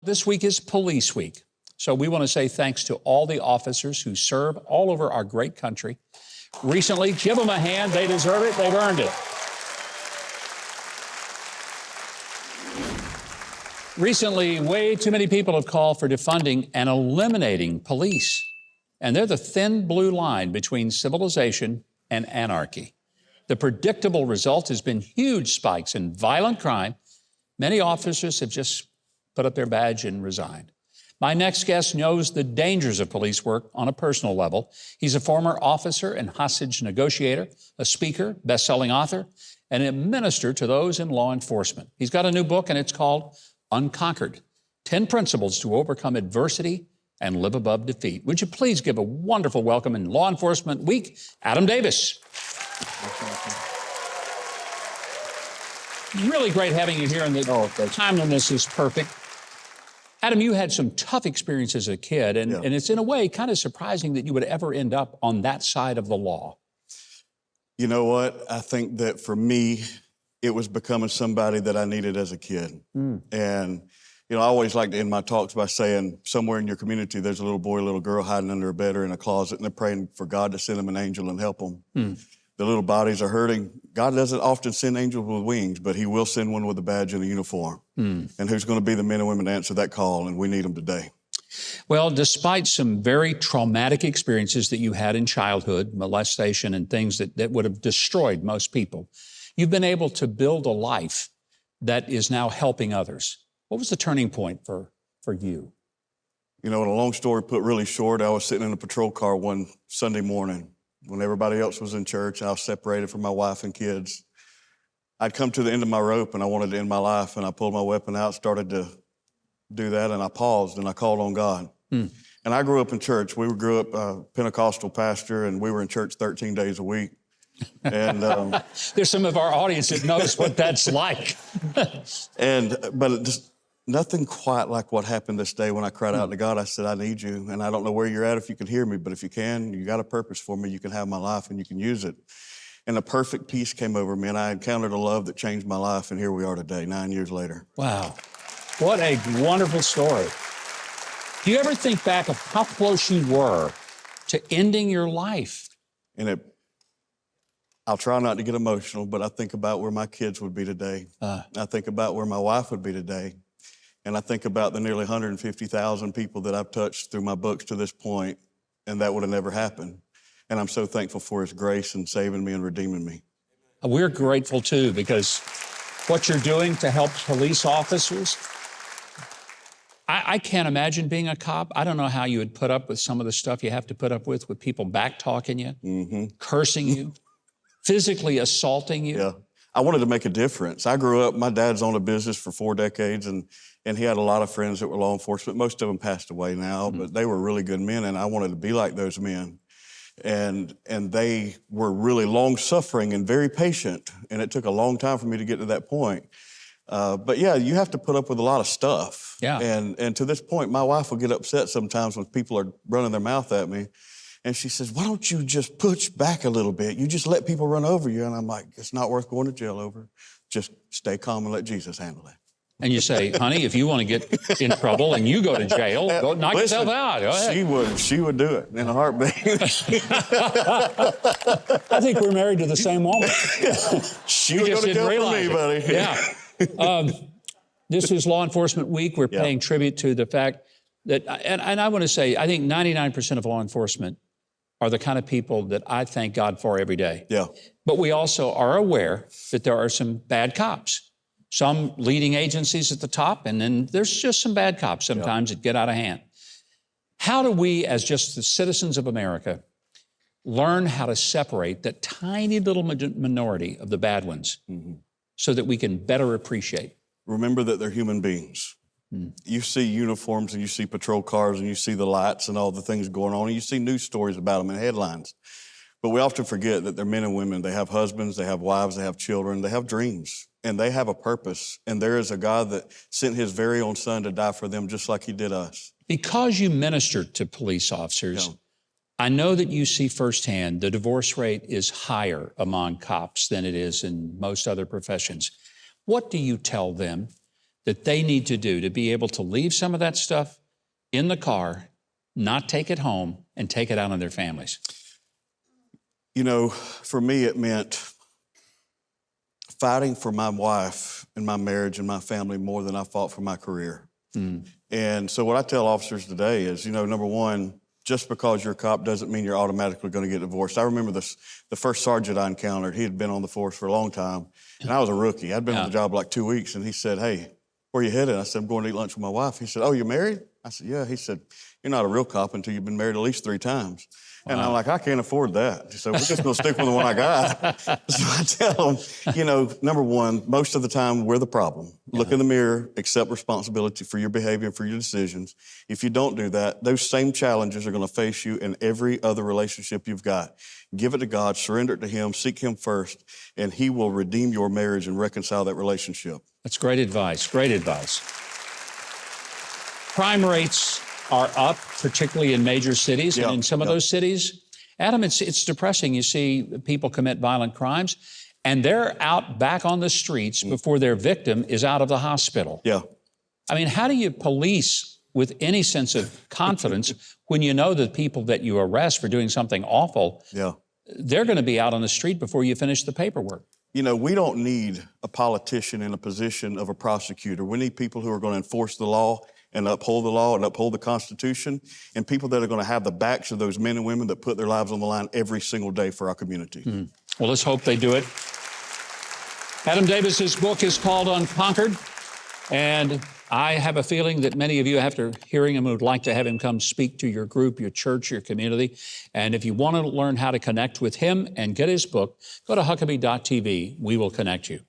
This week is Police Week. So we want to say thanks to all the officers who serve all over our great country. Recently, give them a hand. They deserve it. They've earned it. Recently, way too many people have called for defunding and eliminating police. And they're the thin blue line between civilization and anarchy. The predictable result has been huge spikes in violent crime. Many officers have just put up their badge and resigned. My next guest knows the dangers of police work on a personal level. He's a former officer and hostage negotiator, a speaker, best-selling author, and a minister to those in law enforcement. He's got a new book, and it's called Unconquered, 10 Principles to Overcome Adversity and Live Above Defeat. Would you please give a wonderful welcome in Law Enforcement Week, Adam Davis. Really great having you here, and the timeliness is perfect. Adam, you had some tough experiences as a kid, and it's in a way kind of surprising that you would ever end up on that side of the law. You know what? I think that for me, it was becoming somebody that I needed as a kid. And, you know, I always like to end my talks by saying, somewhere in your community, there's a little boy, a little girl hiding under a bed or in a closet, and they're praying for God to send them an angel and help them. The little bodies are hurting. God doesn't often send angels with wings, but he will send one with a badge and a uniform. And who's going to be the men and women to answer that call? And we need them today. Well, despite some very traumatic experiences that you had in childhood, molestation and things that would have destroyed most people, you've been able to build a life that is now helping others. What was the turning point for you? You know, in a long story put really short, I was sitting in a patrol car one Sunday morning when everybody else was in church. I was separated from my wife and kids. I'd come to the end of my rope and I wanted to end my life, and I pulled my weapon out, started to do that, and I paused and I called on God. And I grew up in church. We grew up a Pentecostal pastor, and we were in church 13 days a week. And there's some of our audience that knows what that's like. But just nothing quite like what happened this day when I cried out to God. I said, I need you, and I don't know where you're at if you can hear me, but if you can, you got a purpose for me. You can have my life and you can use it. And a perfect peace came over me, and I encountered a love that changed my life, and here we are today, 9 years later. Wow. What a wonderful story. Do you ever think back of how close you were to ending your life? And I'll try not to get emotional, but I think about where my kids would be today. I think about where my wife would be today. And I think about the nearly 150,000 people that I've touched through my books to this point, and that would have never happened. And I'm so thankful for his grace and saving me and redeeming me. We're grateful too, because what you're doing to help police officers, I can't imagine being a cop. I don't know how you would put up with some of the stuff you have to put up with people back-talking you, cursing you, physically assaulting you. Yeah, I wanted to make a difference. I grew up, my dad's owned a business for 4 decades, and he had a lot of friends that were law enforcement. Most of them passed away now, but they were really good men, and I wanted to be like those men. And they were really long-suffering and very patient, and it took a long time for me to get to that point. But yeah, you have to put up with a lot of stuff. Yeah. And to this point, my wife will get upset sometimes when people are running their mouth at me. And she says, why don't you just push back a little bit? You just let people run over you. And I'm like, it's not worth going to jail over. Just stay calm and let Jesus handle it. And you say, honey, if you want to get in trouble and you go to jail, go knock yourself out. Go ahead. She would do it in a heartbeat. I think we're married to the same woman. She was going to kill for me, buddy. Yeah. This is Law Enforcement Week. We're paying tribute to the fact that, and I want to say, I think 99% of law enforcement are the kind of people that I thank God for every day. Yeah. But we also are aware that there are some bad cops. Some leading agencies at the top, and then there's just some bad cops sometimes that get out of hand. How do we, as just the citizens of America, learn how to separate that tiny little minority of the bad ones so that we can better appreciate? Remember that they're human beings. You see uniforms and you see patrol cars and you see the lights and all the things going on, and you see news stories about them in headlines. But we often forget that they're men and women. They have husbands, they have wives, they have children, they have dreams, and they have a purpose. And there is a God that sent his very own son to die for them just like he did us. Because you minister to police officers, I know that you see firsthand the divorce rate is higher among cops than it is in most other professions. What do you tell them that they need to do to be able to leave some of that stuff in the car, not take it home, and take it out on their families? You know, for me, it meant fighting for my wife and my marriage and my family more than I fought for my career. And so what I tell officers today is, you know, number one, just because you're a cop doesn't mean you're automatically going to get divorced. I remember the first sergeant I encountered, he had been on the force for a long time, and I was a rookie. I'd been on the job like 2 weeks, and he said, "Hey, where you headed?" I said, "I'm going to eat lunch with my wife." He said, "Oh, you're married?" I said, "Yeah." He said, "You're not a real cop until you've been married at least 3 times. And I'm like, "I can't afford that." He said, "We're just going to stick with the one I got." So I tell them, you know, number one, most of the time we're the problem. Look in the mirror, accept responsibility for your behavior and for your decisions. If you don't do that, those same challenges are going to face you in every other relationship you've got. Give it to God, surrender it to Him, seek Him first, and He will redeem your marriage and reconcile that relationship. That's great advice. Great advice. Crime rates are up, particularly in major cities. And in some of those cities, Adam, it's depressing. You see people commit violent crimes, and they're out back on the streets before their victim is out of the hospital. Yeah. I mean, how do you police with any sense of confidence when you know that people that you arrest for doing something awful, they're going to be out on the street before you finish the paperwork? You know, we don't need a politician in a position of a prosecutor. We need people who are going to enforce the law and uphold the law and uphold the Constitution, and people that are going to have the backs of those men and women that put their lives on the line every single day for our community. Well, let's hope they do it. Adam Davis's book is called Unconquered, and I have a feeling that many of you, after hearing him, would like to have him come speak to your group, your church, your community. And if you want to learn how to connect with him and get his book, go to Huckabee.tv. We will connect you.